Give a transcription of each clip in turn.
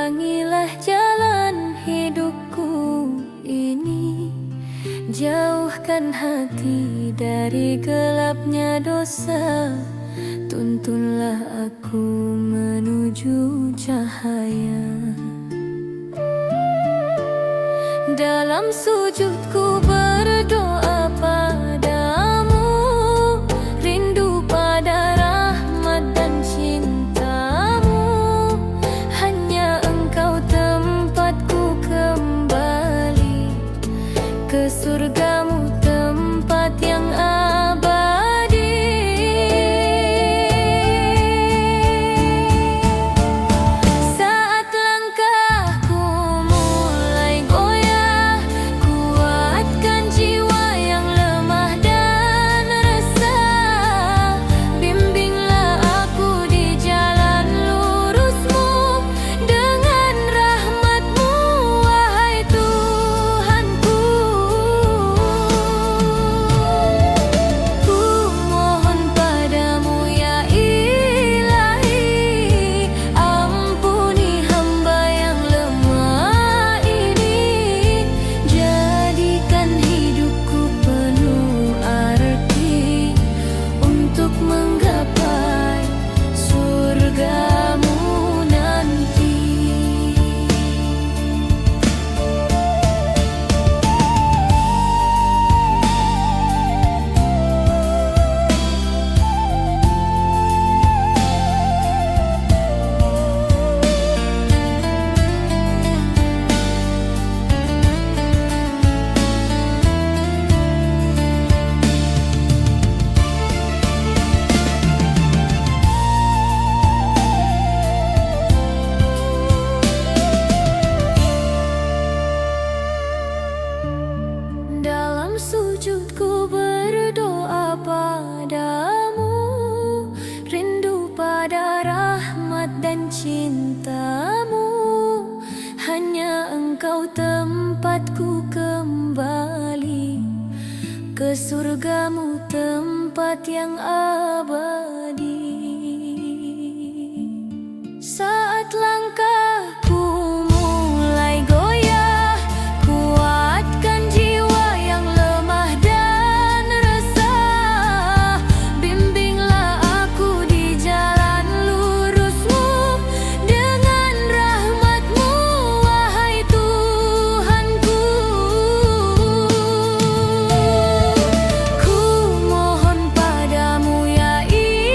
Terangilah jalan hidupku ini, jauhkan hati dari gelapnya dosa. Tuntunlah aku menuju cahaya. Dalam sujudku berdoa padamu, rindu pada rahmat dan cintamu. Hanya engkau tempatku kembali ke surgamu, tempat yang abadi. Saat langkahku mulai goyah, kuatkan jiwa yang lemah dan resah. Bimbinglah aku di jalan lurusmu, dengan rahmatmu, wahai Tuhanku. Ku mohon padamu ya Ilahi, ampuni hamba yang lemah ini. Jadikan hidupku penuh arti untuk menggapai surgamu nanti. Dalam sujudku berdoa padamu, rindu pada rahmat dan cintamu. Hanya engkau tempatku kembali ke surgamu, tempat yang abadi. Saat langkahku mulai goyah, kuatkan jiwa yang lemah dan resah. Bimbinglah aku di jalan lurusmu, dengan rahmatmu, wahai Tuhanku. Ku mohon padamu ya Ilahi,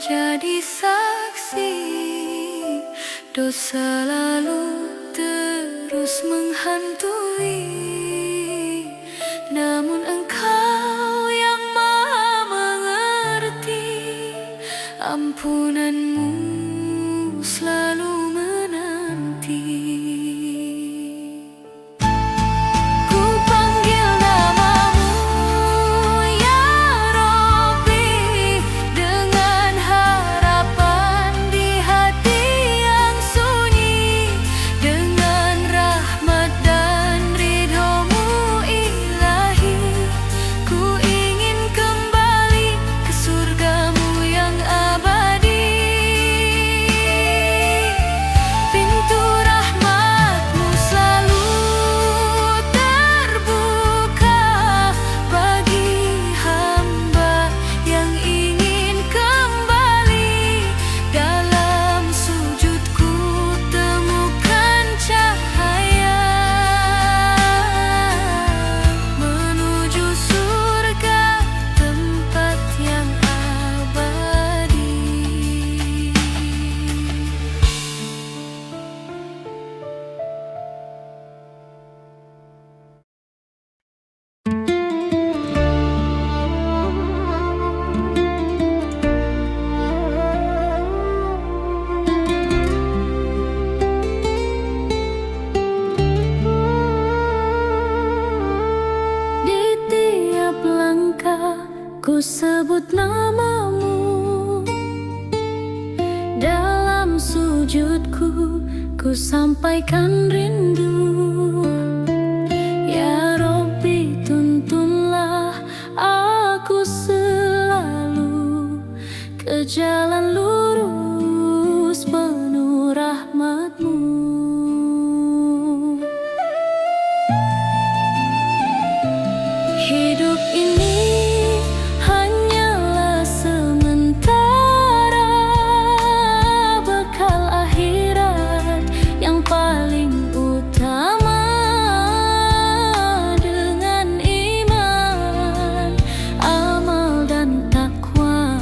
jadi saksi. Dosa lalu terus menghantui, namun Engkau yang Maha mengerti. Ampunanmu selalu menanti. Ku panggil namamu ya Rabbi, dengan harapan di hati yang sunyi. Dengan rahmat dan ridho-Mu ilahi, ku ingin kembali ke surga-Mu yang abadi. Pintu rahmat-Mu selalu terbuka bagi hamba yang ingin kembali. Dalam sujudku temukan cahaya menuju surga, tempat yang abadi. Di tiap langkah ku sebut namamu, dalam sujudku ku sampaikan rindu. Ya Rabbi, tuntunlah aku selalu ke jalan lurus penuh rahmat-Mu. Hidup ini hanyalah sementara, bekal akhirat yang paling utama. Dengan iman, amal dan takwa,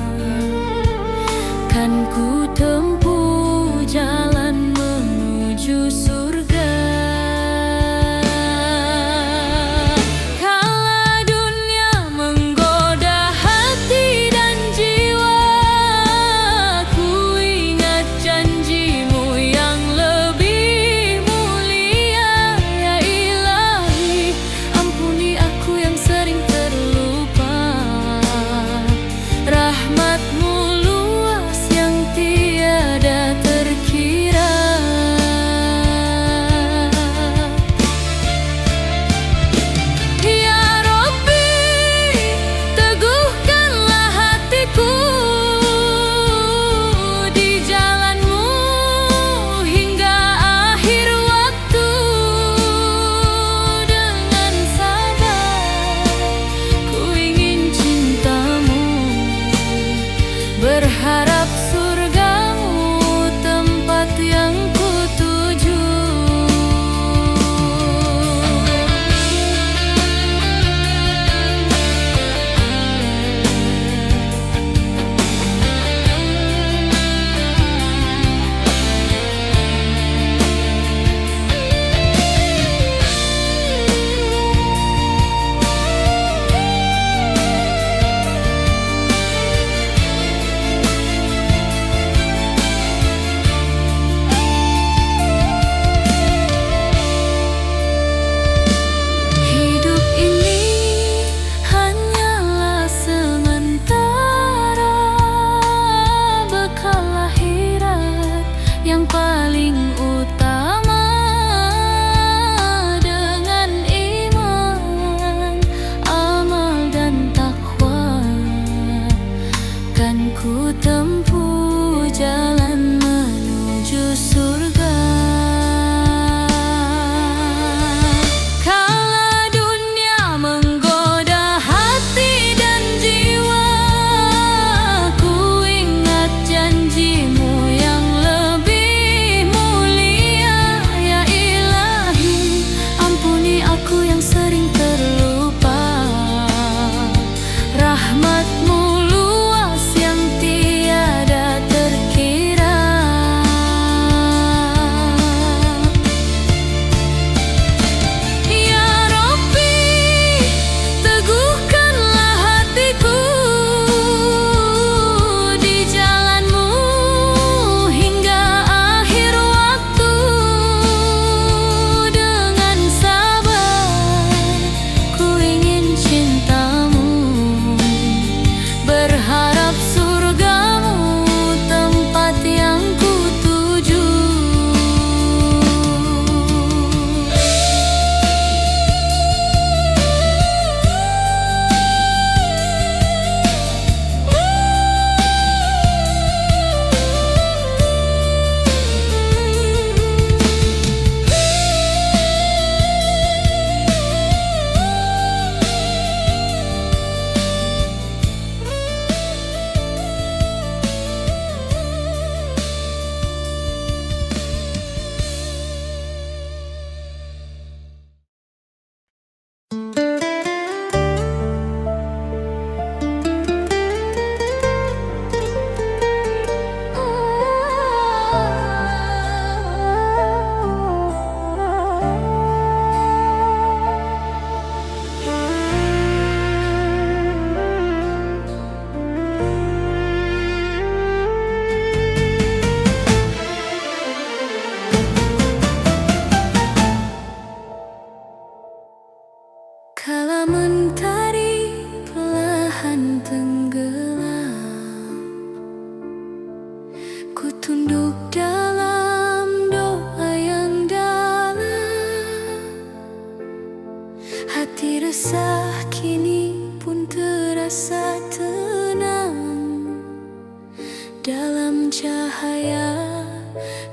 dalam cahaya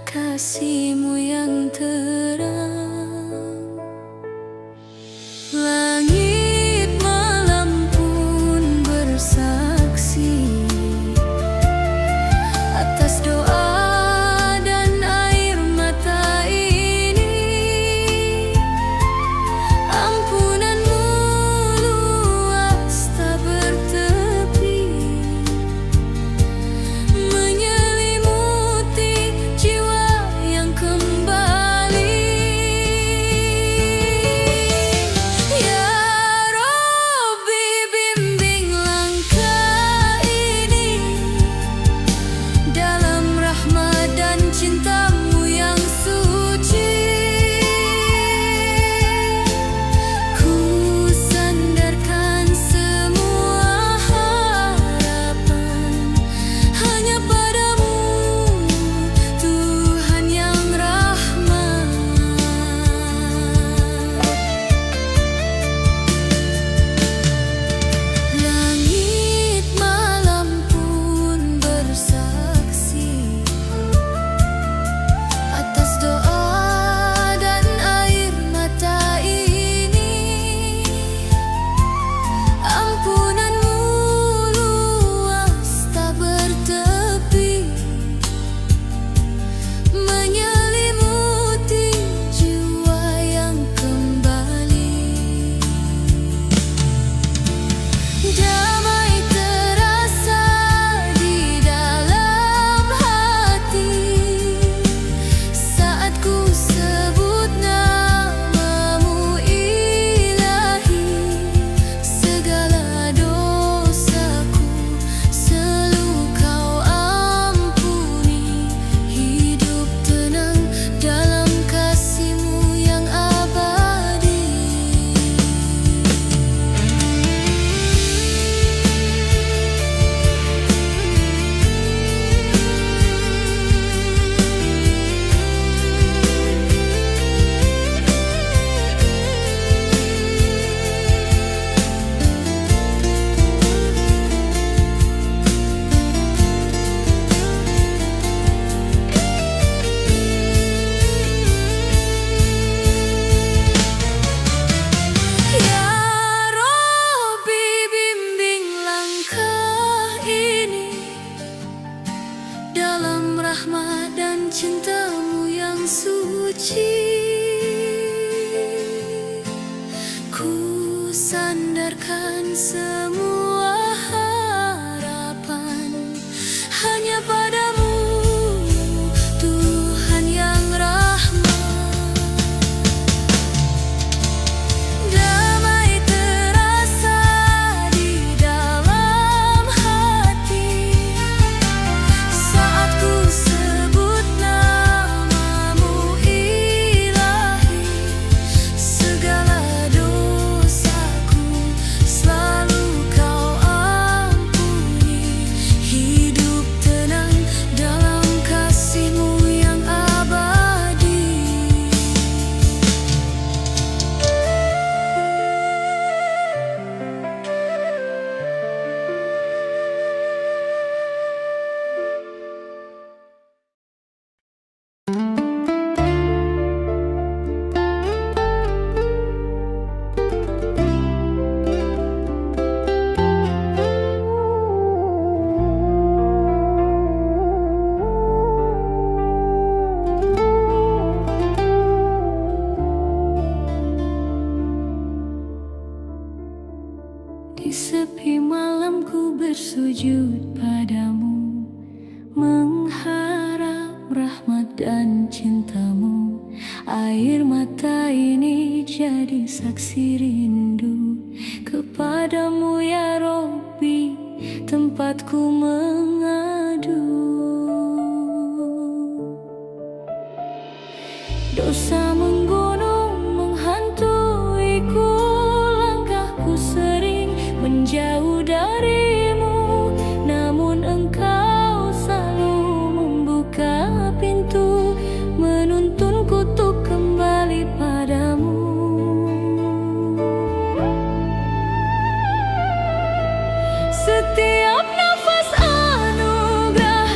kasih-Mu yang terang. Langit malam pun bersaksi atas doa dan air mata ini. Ampunan-Mu luas tak bertepi, menyelimuti jiwa yang kembali. Ya Rabbi, bimbing langkah ini dalam rahmat dan cinta-Mu yang suci. Ku sandarkan semua harapan hanya padamu, Tuhan yang rahman. Langit malam pun bersaksi atas doa dan air mata ini. Ampunan-Mu luas tak bertepi, menyelimuti jiwa yang kembali. Damai terasa di dalam hati saat ku sebut nama-Mu Ilahi. Segala dosaku selalu Kau ampuni. Hidup tenang dalam kasih-Mu yang abadi. Ya Rabbi, bimbing langkah ini dalam rahmat dan cinta-Mu yang suci. Ku sandarkan semua harapan hanya padamu, Tuhan yang rahman. Damai terasa di dalam hati saat ku sebut nama-Mu Ilahi. Segala dosaku selalu Kau ampuni. Hidup tenang dalam kasih-Mu yang abadi. Di sepi malam ku bersujud padamu, mengharap rahmat dan cinta-Mu. Air mata ini jadi saksi rindu kepadamu ya Rabbi, tempatku mengadu. Dosa menggunung menghantuiku, langkahku sering menjauh dari-Mu, namun Engkau selalu membuka pintu, menuntunku untuk kembali padamu. Setiap nafas anugerah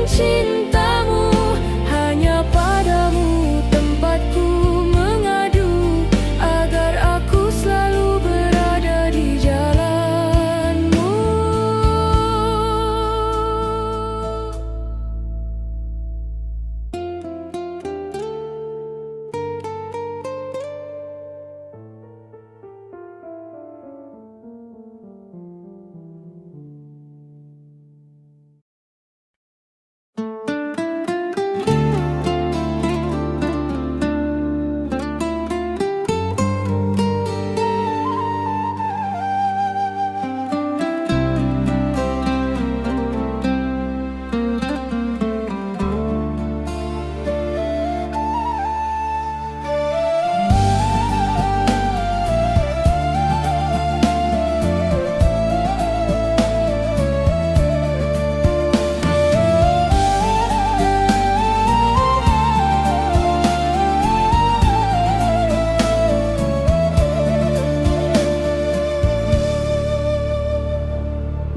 dan cintamu. Hanya padamu tempatku mengadu, agar aku selalu berada di jalanmu.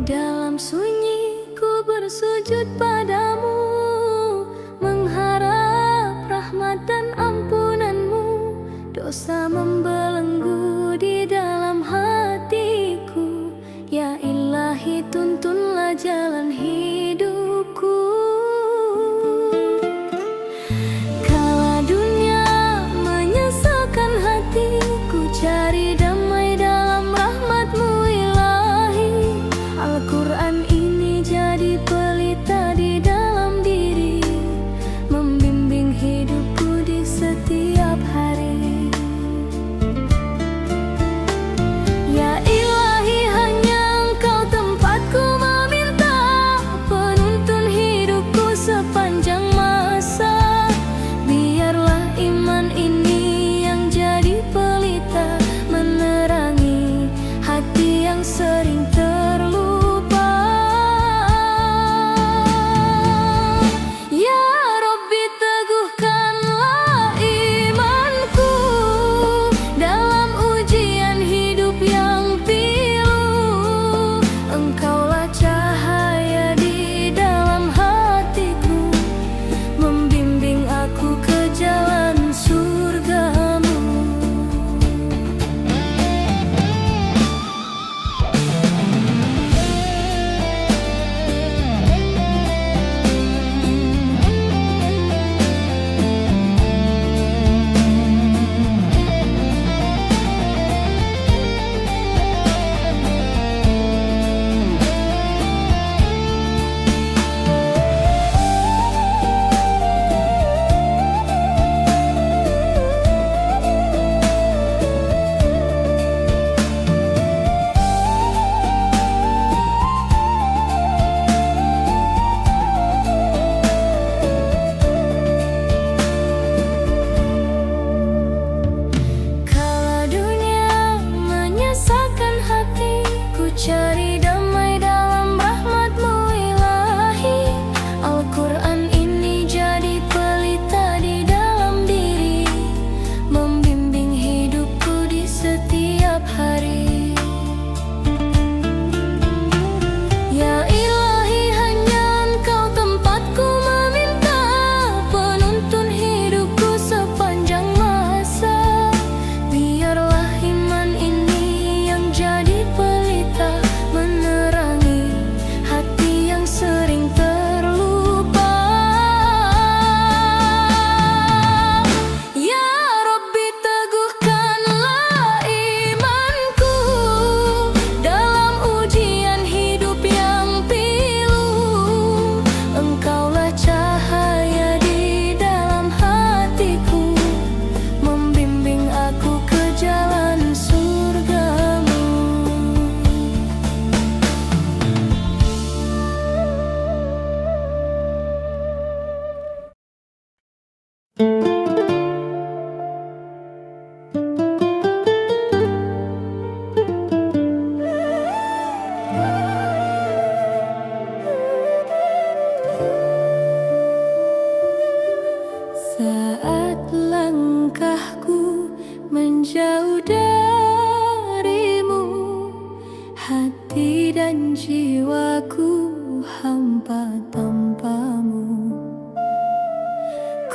Dalam sunyi ku bersujud padamu, mengharap rahmat dan ampunanmu. Dosa membelenggu di dalam hatiku, ya Ilahi tuntunlah jalan hidupku. Kala dunia menyesalkan hatiku, cari damai dalam rahmat-Mu Ilahi. Al-Quran ini jadi pelita di dalam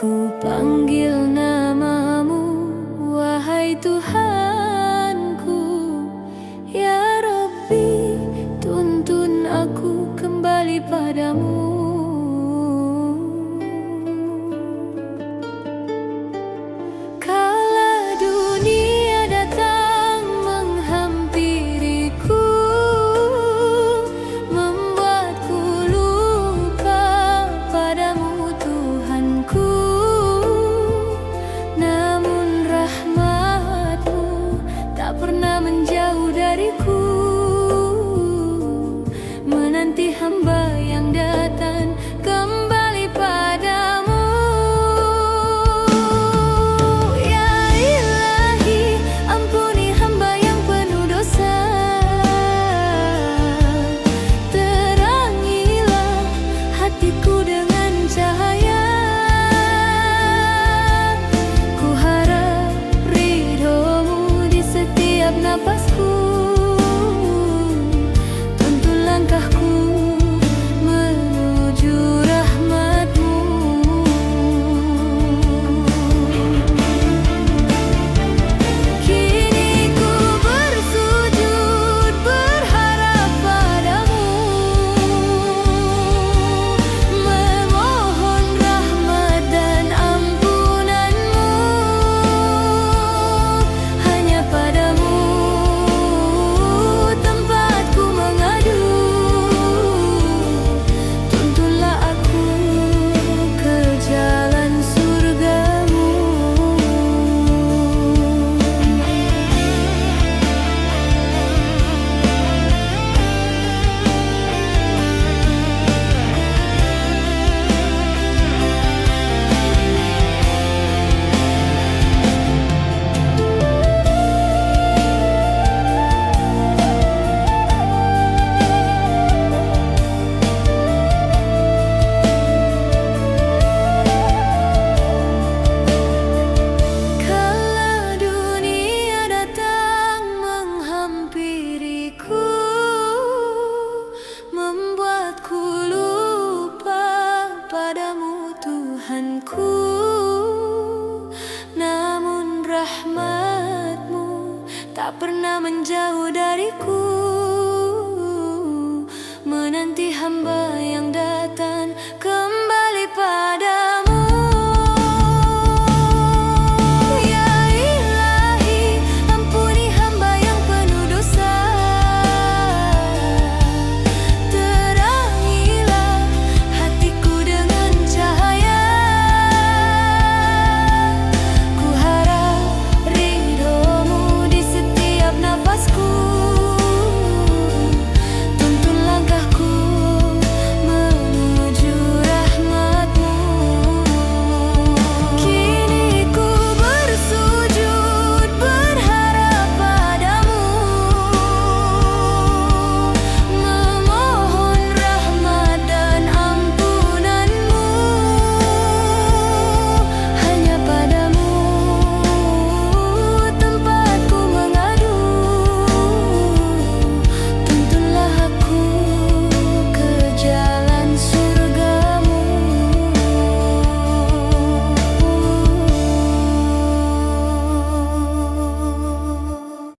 Ku panggil